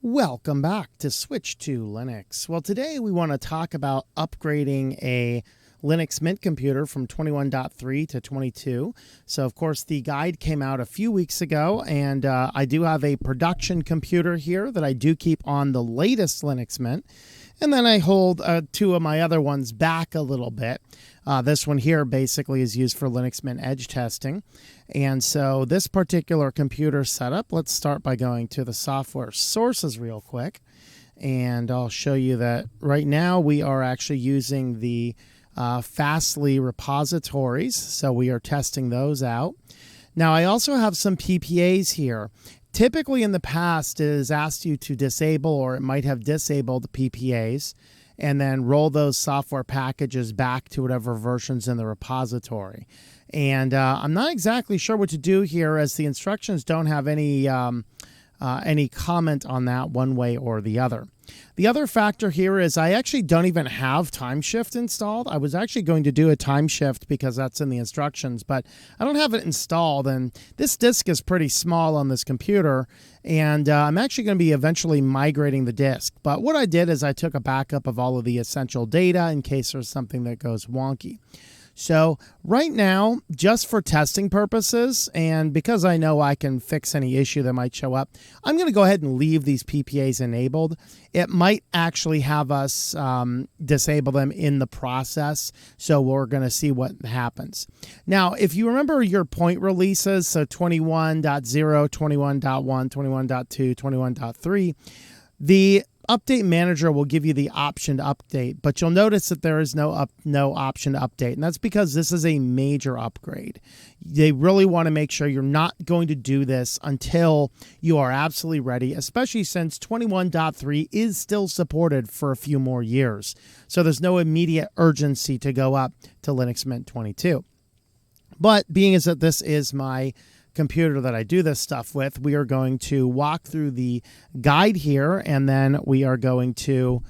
Welcome back to Switch to Linux. Well, today we want to talk about upgrading a Linux Mint computer from 21.3 to 22. So, of course, the guide came out a few weeks ago, and I do have a production computer here that I do keep on the latest Linux Mint. And then I hold two of my other ones back a little bit. This one here basically is used for Linux Mint edge testing. And so this particular computer setup, let's start by going to the software sources real quick. And I'll show you that right now we are actually using the Fastly repositories. So we are testing those out. Now I also have some PPAs here. Typically in the past, it has asked you to disable, or it might have disabled the PPAs, and then roll those software packages back to whatever version's in the repository. And I'm not exactly sure what to do here, as the instructions don't have any comment on that one way or the other. The other factor here is I actually don't even have TimeShift installed. I was actually going to do a TimeShift because that's in the instructions, but I don't have it installed, and this disk is pretty small on this computer, and I'm actually going to be eventually migrating the disk. But what I did is I took a backup of all of the essential data in case there's something that goes wonky. So right now, just for testing purposes, and because I know I can fix any issue that might show up, I'm going to go ahead and leave these PPAs enabled. It might actually have us disable them in the process, so we're going to see what happens. Now, if you remember your point releases, so 21.0, 21.1, 21.2, 21.3, the Update Manager will give you the option to update, but you'll notice that there is no option to update, and that's because this is a major upgrade. They really want to make sure you're not going to do this until you are absolutely ready, especially since 21.3 is still supported for a few more years. So there's no immediate urgency to go up to Linux Mint 22. But being as that this is my computer that I do this stuff with, we are going to walk through the guide here, and then we are going to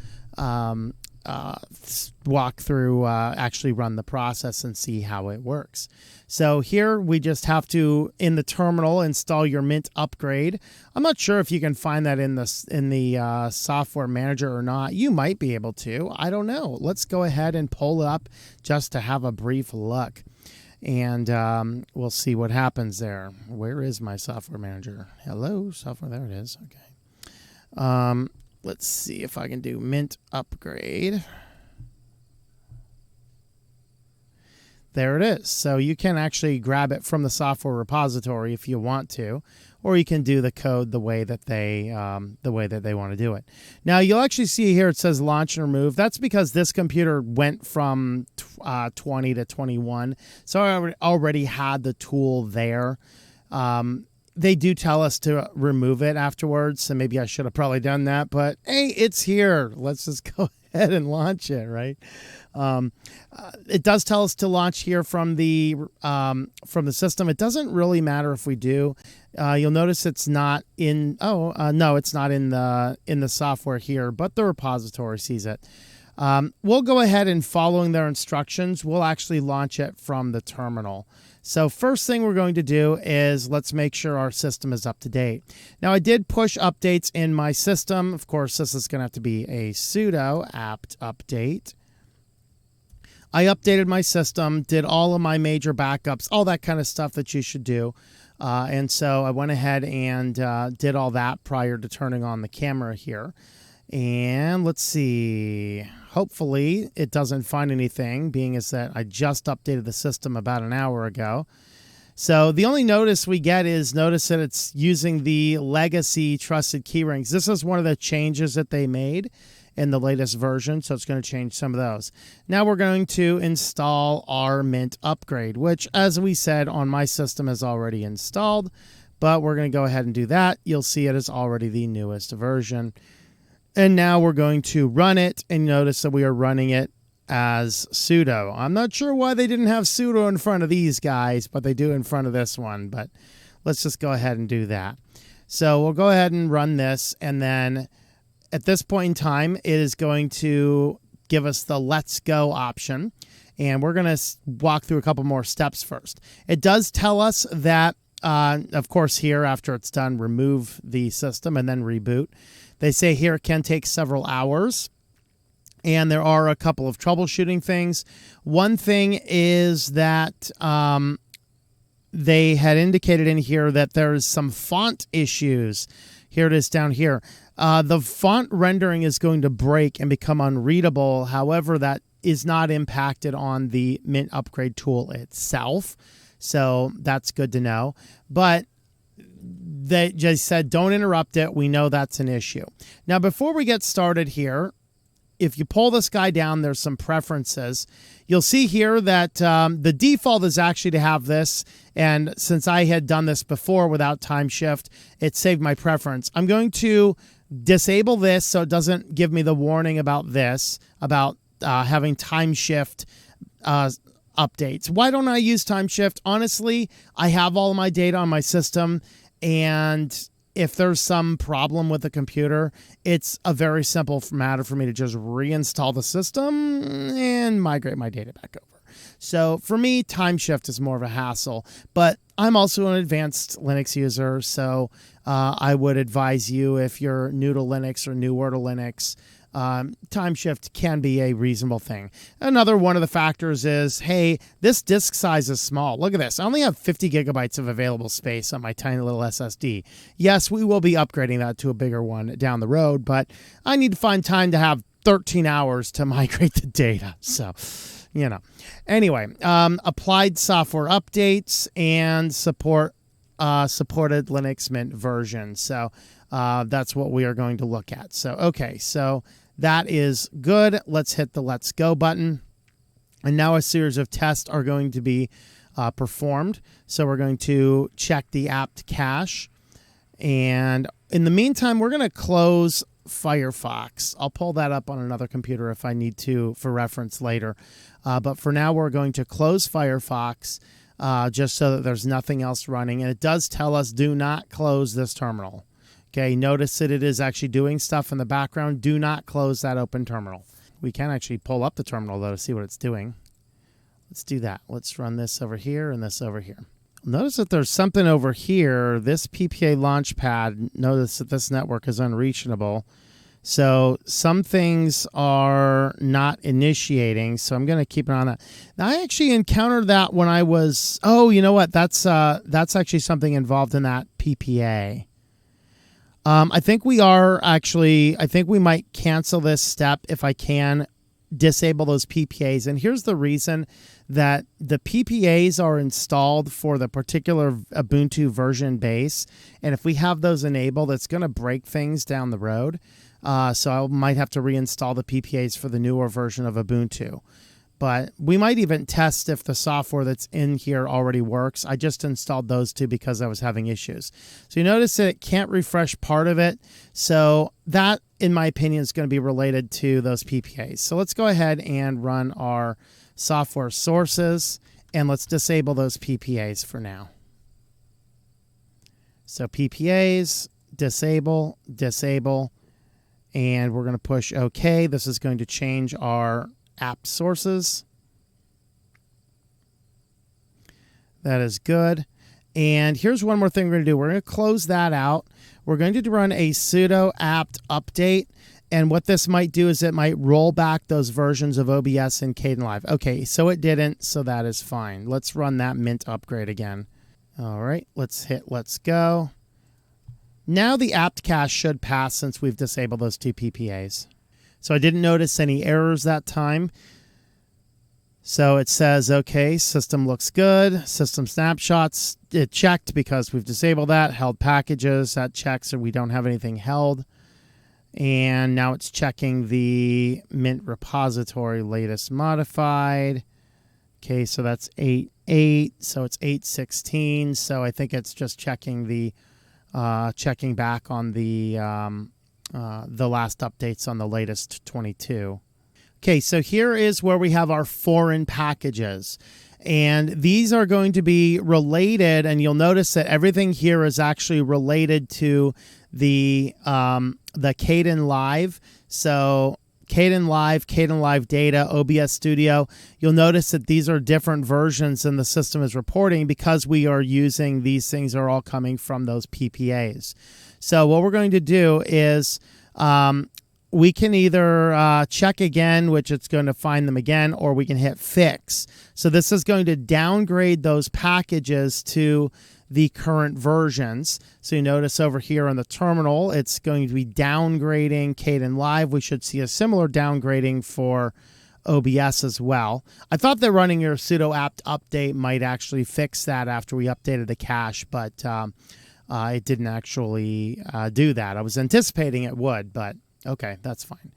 walk through, actually run the process and see how it works. So here we just have to, in the terminal, install your Mint upgrade. I'm not sure if you can find that in the software manager or not. You might be able to. I don't know. Let's go ahead and pull it up just to have a brief look. And we'll see what happens there. Where is my software manager? Hello, software. There it is. Okay. Let's see if I can do Mint upgrade. There it is. So you can actually grab it from the software repository if you want to, or you can do the code the way that they want to do it. Now you'll actually see here it says launch and remove. That's because this computer went from 20 to 21, so I already had the tool there. They do tell us to remove it afterwards, so maybe I should have probably done that. But hey, it's here. Let's just go ahead and launch it, right? It does tell us to launch here from the system. It doesn't really matter if we do. You'll notice it's not in. No, it's not in the software here, but the repository sees it. We'll go ahead and, following their instructions, we'll actually launch it from the terminal. So first thing we're going to do is let's make sure our system is up to date. Now I did push updates in my system. Of course, this is going to have to be a sudo apt update. I updated my system, did all of my major backups, all that kind of stuff that you should do. And so I went ahead and did all that prior to turning on the camera here. And let's see, hopefully it doesn't find anything, being as that I just updated the system about an hour ago. So the only notice we get is notice that it's using the legacy trusted keyrings. This is one of the changes that they made in the latest version, so it's going to change some of those. Now we're going to install our Mint upgrade, which, as we said, on my system is already installed, but we're going to go ahead and do that. You'll see it is already the newest version. And now we're going to run it, and notice that we are running it as sudo. I'm not sure why they didn't have sudo in front of these guys, but they do in front of this one. But let's just go ahead and do that. So we'll go ahead and run this, and then at this point in time, it is going to give us the let's go option. And we're going to walk through a couple more steps first. It does tell us that, of course, here after it's done, remove the system and then reboot. They say here it can take several hours. And there are a couple of troubleshooting things. One thing is that they had indicated in here that there's some font issues. Here it is down here. The font rendering is going to break and become unreadable. However, that is not impacted on the Mint upgrade tool itself. So that's good to know. But they just said, don't interrupt it. We know that's an issue. Now, before we get started here, if you pull this guy down, there's some preferences. You'll see here that the default is actually to have this. And since I had done this before without time shift, it saved my preference. I'm going to disable this so it doesn't give me the warning about this, about having time shift updates. Why don't I use time shift? Honestly, I have all of my data on my system, and if there's some problem with the computer, it's a very simple matter for me to just reinstall the system and migrate my data back over. So for me, time shift is more of a hassle, but I'm also an advanced Linux user, so I would advise you, if you're new to Linux or newer to Linux, time shift can be a reasonable thing. Another one of the factors is, hey, this disk size is small. Look at this. I only have 50 gigabytes of available space on my tiny little SSD. Yes, we will be upgrading that to a bigger one down the road, but I need to find time to have 13 hours to migrate the data. So, you know. Anyway, applied software updates and supported Linux Mint version. So that's what we are going to look at. So, okay, so that is good. Let's hit the Let's Go button. And now a series of tests are going to be performed. So we're going to check the apt cache. And in the meantime, we're going to close Firefox. I'll pull that up on another computer if I need to for reference later. But for now, we're going to close Firefox just so that there's nothing else running. And it does tell us, do not close this terminal. Okay, notice that it is actually doing stuff in the background. Do not close that open terminal. We can actually pull up the terminal, though, to see what it's doing. Let's do that. Let's run this over here and this over here. Notice that there's something over here. This PPA launchpad, notice that this network is unreachable. So some things are not initiating, so I'm going to keep an eye on that. Now, I actually encountered that when I was... Oh, you know what? That's actually something involved in that PPA. I think we might cancel this step if I can disable those PPAs. And here's the reason: that the PPAs are installed for the particular Ubuntu version base. And if we have those enabled, it's going to break things down the road. So I might have to reinstall the PPAs for the newer version of Ubuntu. But we might even test if the software that's in here already works. I just installed those two because I was having issues. So you notice that it can't refresh part of it. So that, in my opinion, is going to be related to those PPAs. So let's go ahead and run our software sources, and let's disable those PPAs for now. So PPAs, disable, disable, and we're going to push OK. This is going to change our app sources. That is good. And here's one more thing we're going to do. We're going to close that out. We're going to run a sudo apt update. And what this might do is it might roll back those versions of OBS and Kdenlive. Okay, so it didn't, so that is fine. Let's run that Mint upgrade again. All right, let's hit Let's Go. Now the apt cache should pass since we've disabled those two PPAs. So I didn't notice any errors that time. So it says, okay, system looks good. System snapshots, it checked because we've disabled that. Held packages, that checks so we don't have anything held. And now it's checking the Mint repository latest modified. Okay, so that's 8.8, so it's 8.16. So I think it's just checking the checking back on the last updates on the latest 22. Okay, so here is where we have our foreign packages. And these are going to be related, and you'll notice that everything here is actually related to the Kdenlive. So Kdenlive Data, OBS Studio. You'll notice that these are different versions than the system is reporting because we are using these things are all coming from those PPAs. So what we're going to do is We can either check again, which it's going to find them again, or we can hit fix. So this is going to downgrade those packages to the current versions. So you notice over here on the terminal, it's going to be downgrading Kdenlive. We should see a similar downgrading for OBS as well. I thought that running your sudo apt update might actually fix that after we updated the cache, but it didn't actually do that. I was anticipating it would, but okay, that's fine.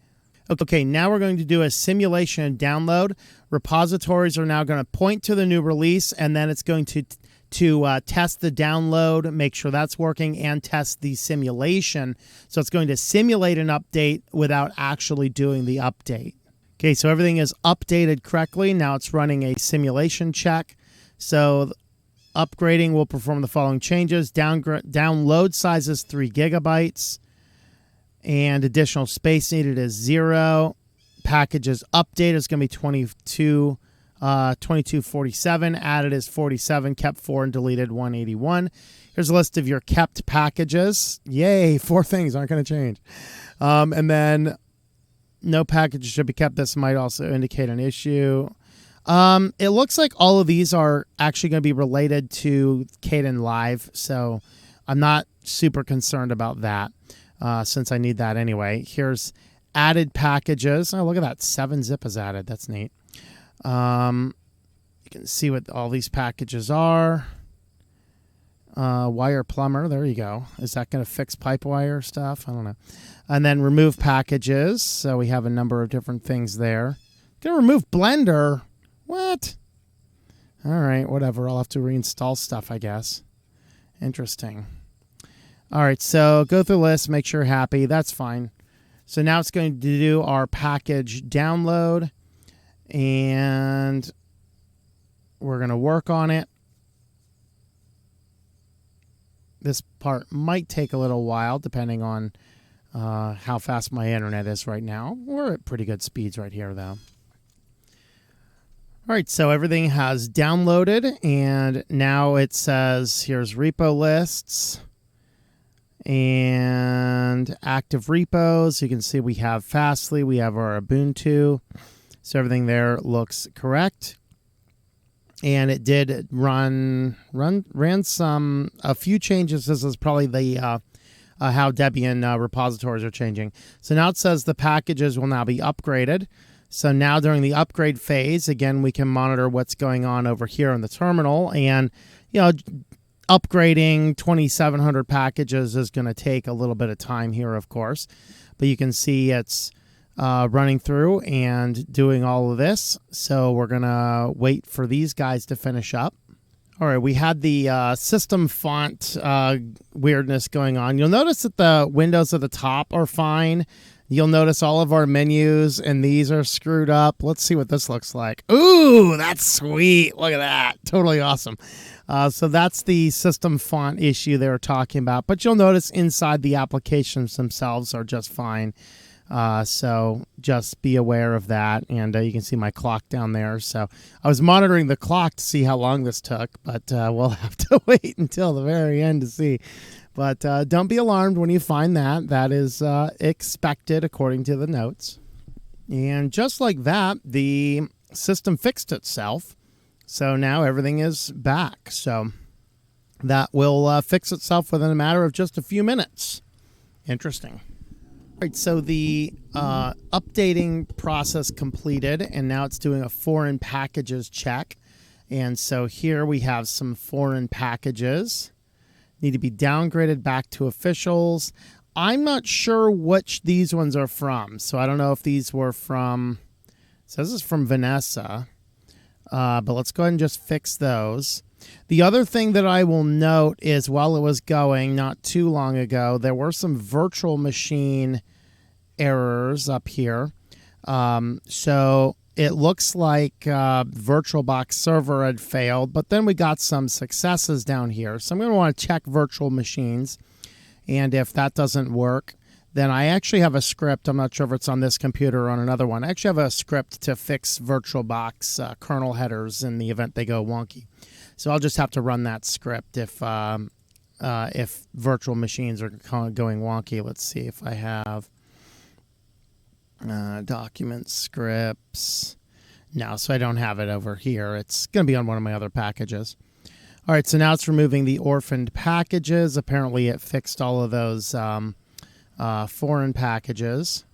Okay, now we're going to do a simulation download. Repositories are now going to point to the new release, and then it's going to test the download, make sure that's working, and test the simulation. So it's going to simulate an update without actually doing the update. Okay, so everything is updated correctly. Now it's running a simulation check. So upgrading will perform the following changes. Download size is 3 gigabytes. And additional space needed is 0. Packages update is going to be 2247. Added is 47. Kept 4 and deleted 181. Here's a list of your kept packages. Yay, 4 things aren't going to change. And then no packages should be kept. This might also indicate an issue. It looks like all of these are actually going to be related to Kdenlive, so I'm not super concerned about that. Since I need that anyway. Here's added packages. Oh, look at that. 7-zip is added. That's neat. You can see what all these packages are. Wire plumber. There you go. Is that going to fix pipe wire stuff? I don't know. And then remove packages. So we have a number of different things there. Going to remove Blender. What? All right, whatever. I'll have to reinstall stuff, I guess. Interesting. All right, so go through the list, make sure you're happy. That's fine. So now it's going to do our package download, and we're going to work on it. This part might take a little while, depending on how fast my internet is right now. We're at pretty good speeds right here, though. All right, so everything has downloaded, and now it says here's repo lists and active repos. You can see we have Fastly, we have our Ubuntu, so everything there looks correct. And it did ran a few changes. This is probably the how Debian repositories are changing. So now it says the packages will now be upgraded. So now during the upgrade phase, again, we can monitor what's going on over here in the terminal, and upgrading 2,700 packages is going to take a little bit of time here, of course. But you can see it's running through and doing all of this. So we're going to wait for these guys to finish up. All right, we had the system font weirdness going on. You'll notice that the windows at the top are fine. You'll notice all of our menus and these are screwed up. Let's see what this looks like. Ooh, that's sweet. Look at that. Totally awesome. So that's the system font issue they were talking about. But you'll notice inside the applications themselves are just fine. So just be aware of that. And you can see my clock down there. So I was monitoring the clock to see how long this took, but we'll have to wait until the very end to see. But don't be alarmed when you find that. That is expected according to the notes. And just like that, the system fixed itself. So now everything is back. So that will fix itself within a matter of just a few minutes. Interesting. All right, so the updating process completed, and now it's doing a foreign packages check. And so here we have some foreign packages. Need to be downgraded back to officials. I'm not sure which these ones are from. So I don't know if these were from, it says it's from Vanessa. But let's go ahead and just fix those. The other thing that I will note is while it was going not too long ago, there were some virtual machine errors up here. So it looks like VirtualBox server had failed, but then we got some successes down here. So I'm going to want to check virtual machines. And if that doesn't work, then I actually have a script. I'm not sure if it's on this computer or on another one. I actually have a script to fix VirtualBox kernel headers in the event they go wonky. So I'll just have to run that script if virtual machines are going wonky. Let's see if I have Document scripts. No, so I don't have it over here. It's going to be on one of my other packages. All right, so now it's removing the orphaned packages. Apparently it fixed all of those foreign packages.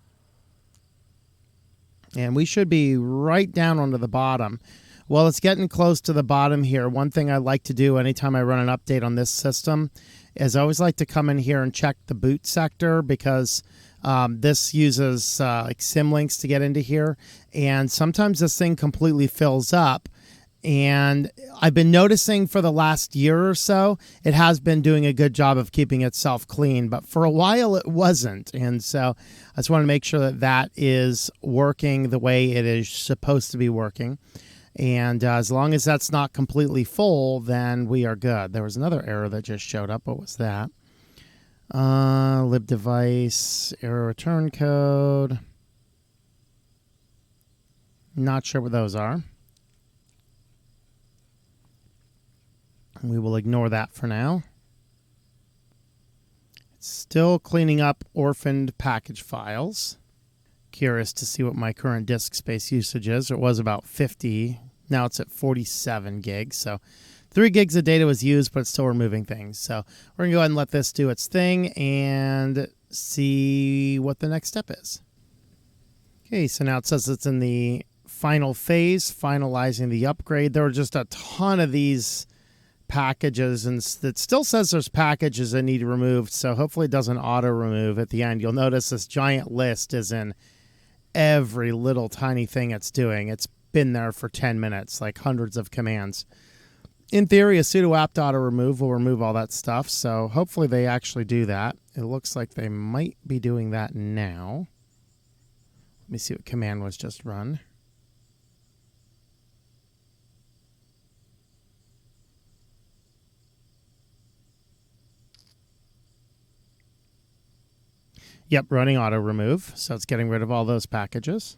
And we should be right down onto the bottom. Well, it's getting close to the bottom here. One thing I like to do anytime I run an update on this system is I always like to come in here and check the boot sector, because this uses like symlinks to get into here. And sometimes this thing completely fills up. And I've been noticing for the last year or so, it has been doing a good job of keeping itself clean, but for a while it wasn't. And so I just want to make sure that that is working the way it is supposed to be working. And as long as that's not completely full, then we are good. There was another error that just showed up. What was that? Lib device, error return code. Not sure what those are. We will ignore that for now. It's still cleaning up orphaned package files. Curious to see what my current disk space usage is. It was about 50. Now it's at 47 gigs. So 3 gigs of data was used, but it's still removing things. So we're going to go ahead and let this do its thing and see what the next step is. Okay, so now it says it's in the final phase, finalizing the upgrade. There were just a ton of these packages, and it still says there's packages that need removed, so hopefully it doesn't auto remove at the end. You'll notice this giant list is in every little tiny thing it's doing. It's been there for 10 minutes, like hundreds of commands. In theory, a sudo apt auto remove will remove all that stuff, so hopefully they actually do that. It looks like they might be doing that now. Let me see what command was just run. Yep, running auto remove, so it's getting rid of all those packages.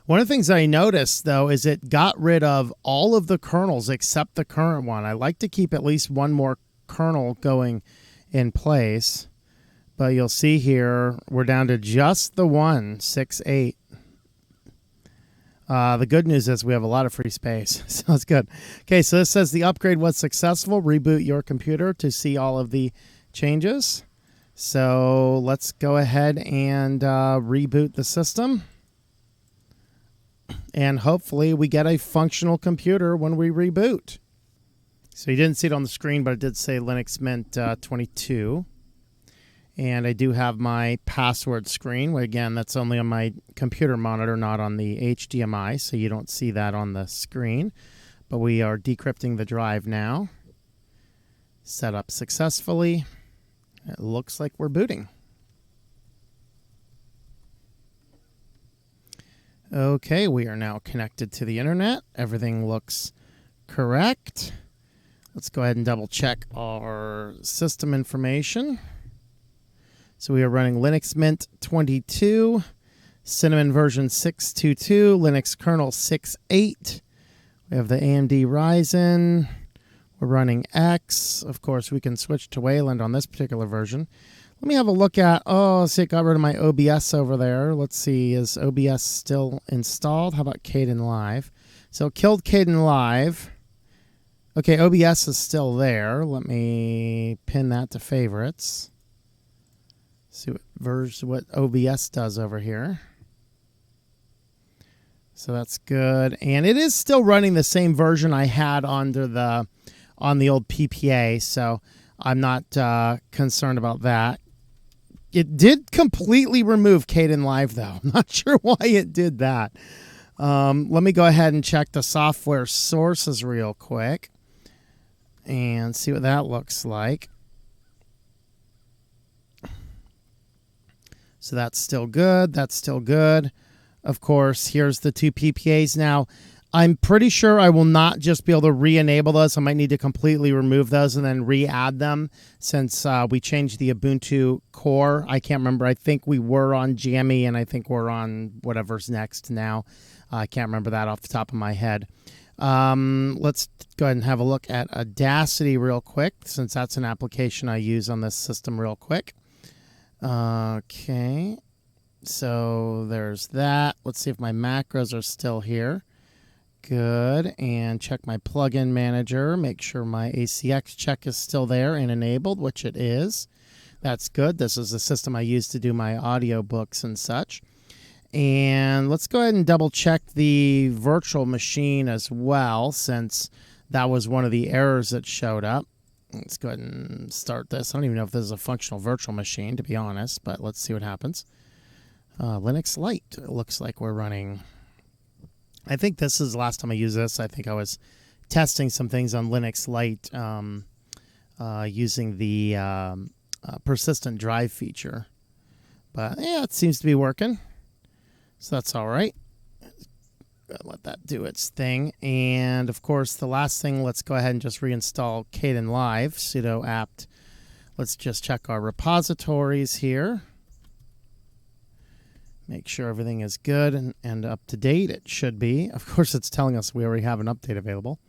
One of the things I noticed, though, is it got rid of all of the kernels except the current one. I like to keep at least one more kernel going in place, but you'll see here we're down to just the one, 6.8. The good news is we have a lot of free space, so it's good. Okay, so this says the upgrade was successful. Reboot your computer to see all of the changes. So let's go ahead and reboot the system. And hopefully we get a functional computer when we reboot. So you didn't see it on the screen, but it did say Linux Mint 22. And I do have my password screen. Again, that's only on my computer monitor, not on the HDMI, so you don't see that on the screen. But we are decrypting the drive now. Set up successfully. It looks like we're booting. Okay, we are now connected to the internet. Everything looks correct. Let's go ahead and double check our system information. So we are running Linux Mint 22, Cinnamon version 6.2.2, Linux kernel 6.8. We have the AMD Ryzen. We're running X. Of course, we can switch to Wayland on this particular version. Let me have a look at, see, it got rid of my OBS over there. Let's see, is OBS still installed? How about Kdenlive? So it killed Kdenlive. Okay, OBS is still there. Let me pin that to favorites. See what OBS does over here. So that's good. And it is still running the same version I had on the old PPA, so I'm not concerned about that. It did completely remove Kdenlive, though. I'm not sure why it did that. Let me go ahead and check the software sources real quick and see what that looks like. So that's still good. That's still good. Of course, here's the 2 PPAs. Now, I'm pretty sure I will not just be able to re-enable those. I might need to completely remove those and then re-add them since we changed the Ubuntu core. I can't remember. I think we were on Jammy, and I think we're on whatever's next now. I can't remember that off the top of my head. Let's go ahead and have a look at Audacity real quick, since that's an application I use on this system real quick. Okay, so there's that. Let's see if my macros are still here. Good, and check my plugin manager. Make sure my ACX check is still there and enabled, which it is. That's good. This is the system I use to do my audiobooks and such. And let's go ahead and double check the virtual machine as well, since that was one of the errors that showed up. Let's go ahead and start this. I don't even know if this is a functional virtual machine, to be honest, but let's see what happens. Linux Lite, it looks like we're running. I think this is the last time I used this. I think I was testing some things on Linux Lite using the persistent drive feature. But yeah, it seems to be working. So that's all right. Let that do its thing. And of course, the last thing, let's go ahead and just reinstall Kdenlive, sudo apt. Let's just check our repositories here. Make sure everything is good and up to date. It should be. Of course, it's telling us we already have an update available.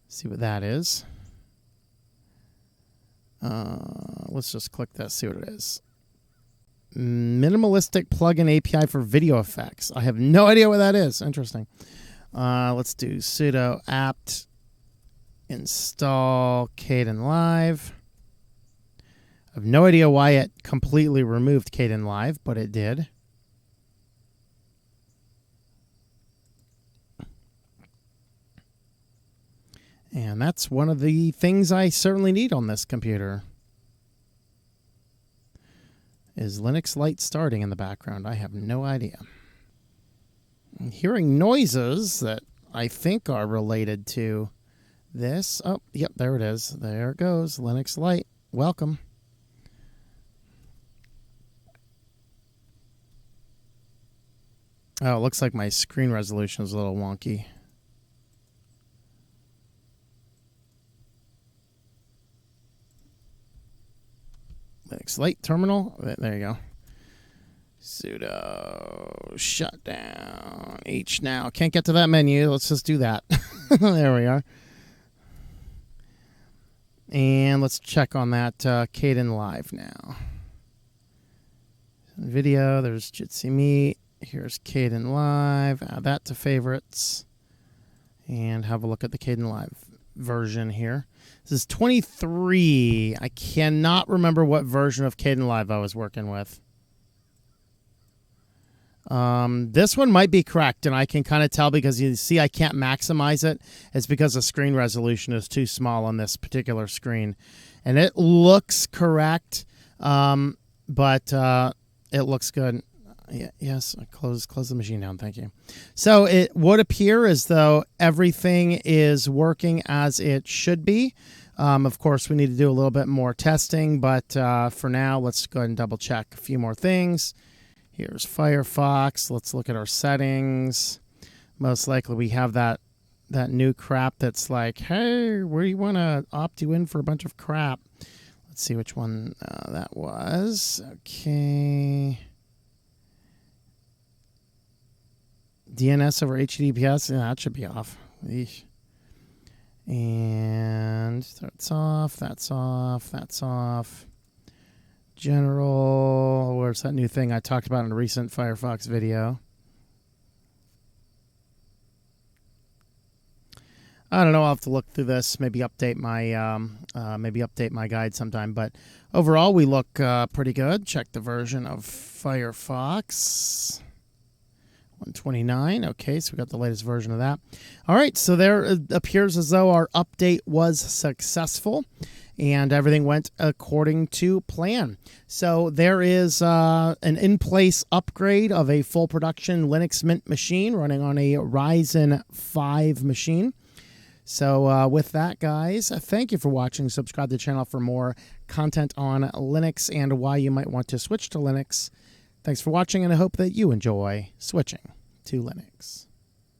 See what that is. Let's just click that, see what it is. Minimalistic plugin API for video effects. I have no idea what that is. Interesting. Let's do sudo apt install Kdenlive. I have no idea why it completely removed Kdenlive, but it did. And that's one of the things I certainly need on this computer. Is Linux Lite starting in the background? I have no idea. I'm hearing noises that I think are related to this. Oh, yep, there it is. There it goes. Linux Lite. Welcome. Oh, it looks like my screen resolution is a little wonky. Linux Lite terminal. There you go. Sudo shutdown H now. Can't get to that menu. Let's just do that. There we are. And let's check on that Kdenlive now. Video. There's Jitsi Meet. Here's Kdenlive. Add that to favorites. And have a look at the Kdenlive version here. This is 23. I cannot remember what version of Kdenlive I was working with. This one might be correct, and I can kind of tell because you see I can't maximize it. It's because the screen resolution is too small on this particular screen. And it looks correct, but it looks good. Yes, close the machine down. Thank you. So it would appear as though everything is working as it should be. Of course, we need to do a little bit more testing, but for now, let's go ahead and double check a few more things. Here's Firefox. Let's look at our settings. Most likely we have that new crap that's like, hey, we want to opt you in for a bunch of crap. Let's see which one that was. Okay. DNS over HTTPS, yeah, that should be off. Eesh. And that's off, that's off, that's off. General, where's that new thing I talked about in a recent Firefox video? I don't know. I'll have to look through this. Maybe update my guide sometime. But overall, we look pretty good. Check the version of Firefox. 129. Okay, so we got the latest version of that. All right, so there it appears as though our update was successful and everything went according to plan. So there is an in-place upgrade of a full production Linux Mint machine running on a Ryzen 5 machine. So with that, guys, thank you for watching. Subscribe to the channel for more content on Linux and why you might want to switch to Linux. Thanks for watching, and I hope that you enjoy switching to Linux.